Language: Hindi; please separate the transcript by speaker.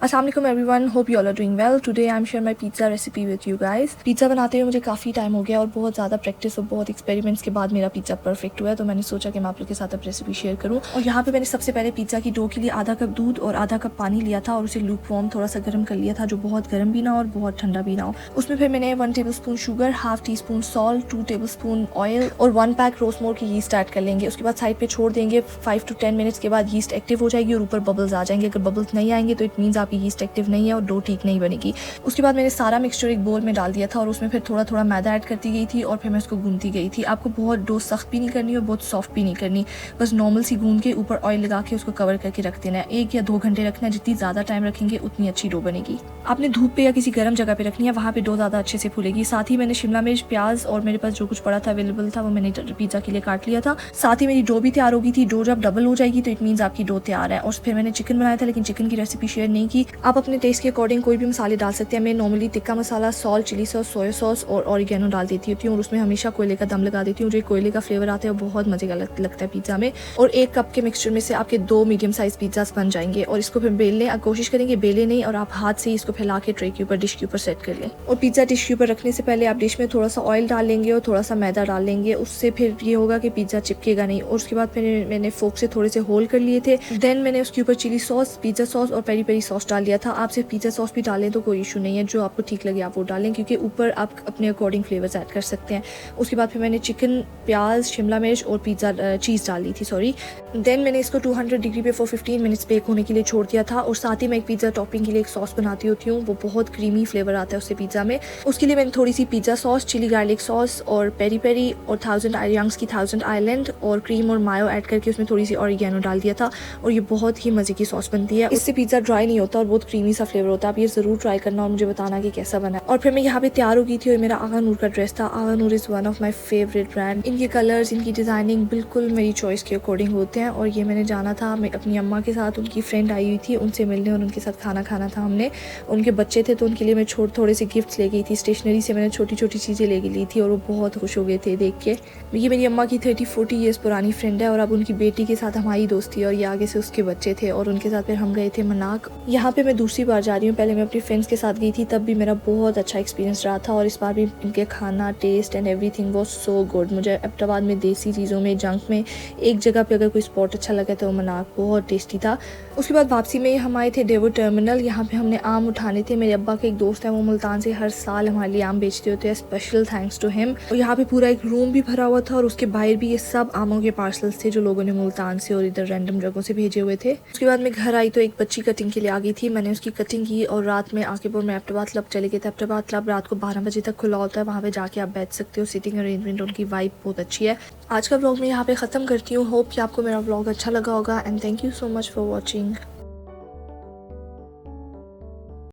Speaker 1: अस्सलाम वालेकुम everyone, hope you all are doing well. Today I am share my pizza recipe with you guys. Pizza बनाते हुए मुझे काफ़ी टाइम हो गया और बहुत ज़्यादा प्रैक्टिस और बहुत एक्सपेरिमेंट्स के बाद मेरा पिज़्ज़ा परफेक्ट हुआ है, तो मैंने सोचा कि मैं आप लोग के साथ अब रेसिपी शेयर करूँ। और यहाँ पे मैंने सबसे पहले पिज़्ज़ा की डो के लिए आधा कप दूध और आधा कप पानी लिया था और उसे लूक वार्म थोड़ा सा गर्म कर लिया था, जो बहुत गर्म भी ना और बहुत ठंडा भी ना हो। उसमें फिर मैंने 1 table spoon sugar, half tea spoon salt, 2 table spoon oil और 1 पैक रोस्ट मोर की यीस्ट ऐड कर लेंगे। उसके बाद साइड पे छोड़ देंगे। 5 to 10 मिनट्स के बाद यीस्ट एक्टिव हो जाएगी और ऊपर बबल्स आ जाएंगे। अगर बबल्स नहीं आएंगे तो इट मीन्स आपकी यीस्ट एक्टिव नहीं है और डो ठीक नहीं बनेगी। उसके बाद मैंने सारा मिक्सचर एक बोल में डाल दिया था और उसमें फिर थोड़ा थोड़ा मैदा ऐड करती गई थी और फिर मैं उसको गूंथती गई थी। आपको बहुत डो सख्त भी नहीं करनी और बहुत सॉफ्ट भी नहीं करनी, बस नॉर्मल सी गूंद के ऊपर ऑयल लगा के उसको कवर करके रख देना है। 1 या 2 घंटे रखना है, जितनी ज़्यादा टाइम रखेंगे उतनी अच्छी डो बनेगी। आपने धूप पे या किसी गर्म जगह पे रखनी है, वहाँ पे डो ज़्यादा अच्छे से फूलेगी। साथ ही मैंने शिमला मिर्च, प्याज और मेरे पास जो कुछ पड़ा था अवेलेबल था वो मैंने पिज़्ज़ा के लिए काट लिया था। साथ ही मेरी डो भी तैयार हो गई थी। डो जब डबल हो जाएगी तो इट मीन्स आपकी डो तैयार है। और फिर मैंने चिकन बनाया था, लेकिन चिकन की रेसिपी शेयर नहीं की। आप अपने टेस्ट के अकॉर्डिंग कोई भी मसाले डाल सकते हैं। मैं normally tikka masala, salt, chilli sauce, soya sauce और ऑरिगेनो डाल देती होती हूँ और उसमें हमेशा कोयले का दम लगा देती हूँ। जो कोयले का फ्लेवर आता है वो बहुत मजे का लगता है पिज़्ज़ा में। और 1 कप के मिक्सचर में से आपके 2 मीडियम साइज पिज़्ज़ास बन जाएंगे। और इसको फिर बेल लें, कोशिश करेंगे बेले नहीं और आप हाथ से ही इसको फैला के ट्रे के ऊपर, डिश के ऊपर सेट कर लें। और पिज़्ज़ा डिश के ऊपर रखने से पहले आप डिश में थोड़ा सा ऑयल डाल लेंगे और थोड़ा सा मैदा डाल लेंगे। उससे फिर ये होगा कि पिज़्ज़ा चिपकेगा नहीं। और उसके बाद फिर मैंने फोक से थोड़े से होल कर लिए थे। देन मैंने उसके ऊपर चिली सॉस, पिज़्ज़ा सॉस और पेरी पेरी सॉस डाल दिया था। आप सिर्फ पिज़्ज़ा सॉस भी डालें तो कोई इशू नहीं है, जो आपको ठीक लगे आप वो डालें, क्योंकि ऊपर आप अपने अकॉर्डिंग फ्लेवर्स ऐड कर सकते हैं। उसके बाद फिर मैंने चिकन, प्याज, शिमला मिर्च और पिज़्ज़ा चीज़ डाल दी थी, सॉरी। देन मैंने इसको 200 डिग्री पे फॉर 15 मिनट्स बेक होने के लिए छोड़ दिया था। और साथ ही मैं एक पिज़्ज़ा टॉपिंग के लिए एक सॉस बनाती होती हूँ, वो बहुत क्रीमी फ्लेवर आता है उससे पिज़्ज़ा में। उसके लिए मैंने थोड़ी सी pizza sauce, chilli garlic sauce और पेरी पेरी और 1000 यंग्स की 1000 आइलैंड और क्रीम और मायो ऐड करके उसमें थोड़ी सी ऑरिगेनो डाल दिया था। और ये बहुत ही मज़े की सॉस बनती है। इससे पिज़्ज़ा ड्राई नहीं होता और बहुत क्रीमी सा फ्लेवर होता है। आप ये ज़रूर ट्राई करना और मुझे बताना कि कैसा बना। और फिर मैं यहाँ पे तैयार हो गई थी और मेरा आगा नूर का ड्रेस था। Agha Noor is one of my favourite brand. इनके कलर्स, इनकी डिज़ाइनिंग बिल्कुल मेरी चॉइस के अकॉर्डिंग होते हैं। और ये मैंने जाना था मैं अपनी अम्मा के साथ, उनकी फ्रेंड आई हुई थी, उनसे मिलने और उनके साथ खाना खाना था हमने। उनके बच्चे थे तो उनके लिए मैं थोड़े से गिफ्ट्स ले गई थी। स्टेशनरी से मैंने छोटी छोटी चीज़ें ले ली थी और वो बहुत खुश हो गए थे देख के। ये मेरी अम्मा की 30-40 ईयर्स पुरानी फ्रेंड है और अब उनकी बेटी के साथ हमारी दोस्ती है और ये आगे से उसके बच्चे थे और उनके साथ फिर हम गए थे मनाक। यहाँ पे मैं दूसरी बार जा रही हूँ। पहले मैं अपनी फ्रेंड्स के साथ गई थी, तब भी मेरा बहुत अच्छा एक्सपीरियंस रहा था। और इस बार भी इनके खाना, taste and everything was so good. मुझे एबटाबाद में देसी चीज़ों में, जंक में एक जगह पे अगर कोई स्पॉट अच्छा लगा तो मनाक बहुत टेस्टी था। उसके बाद वापसी में हम आए थे डेवो टर्मिनल। यहाँ पे हमने आम उठाने थे। मेरे अब्बा के एक दोस्त है, वो मुल्तान से हर साल हमारे लिए आम बेचते होते हैं, स्पेशल थैंक्स टू हिम। और यहाँ पे पूरा एक रूम भी भरा हुआ था और उसके बाहर भी ये सब आमों के पार्सल्स थे जो लोगों ने मुल्तान से और इधर रैंडम जगहों से भेजे हुए थे। उसके बाद मैं घर आई तो एक बच्ची कटिंग के लिए आ गई थी। मैंने उसकी कटिंग की और रात में आके मैं एबटाबाद क्लब चले गए थे। एबटाबाद क्लब रात को 12 बजे तक खुला होता है, वहाँ पे जाके आप बैठ सकते हो। सिटिंग अरेंजमेंट, उनकी वाइब बहुत अच्छी है। आज का व्लॉग मैं यहाँ पे ख़त्म करती हूँ। होप कि आपको मेरा व्लॉग अच्छा लगा होगा and thank you so much for watching.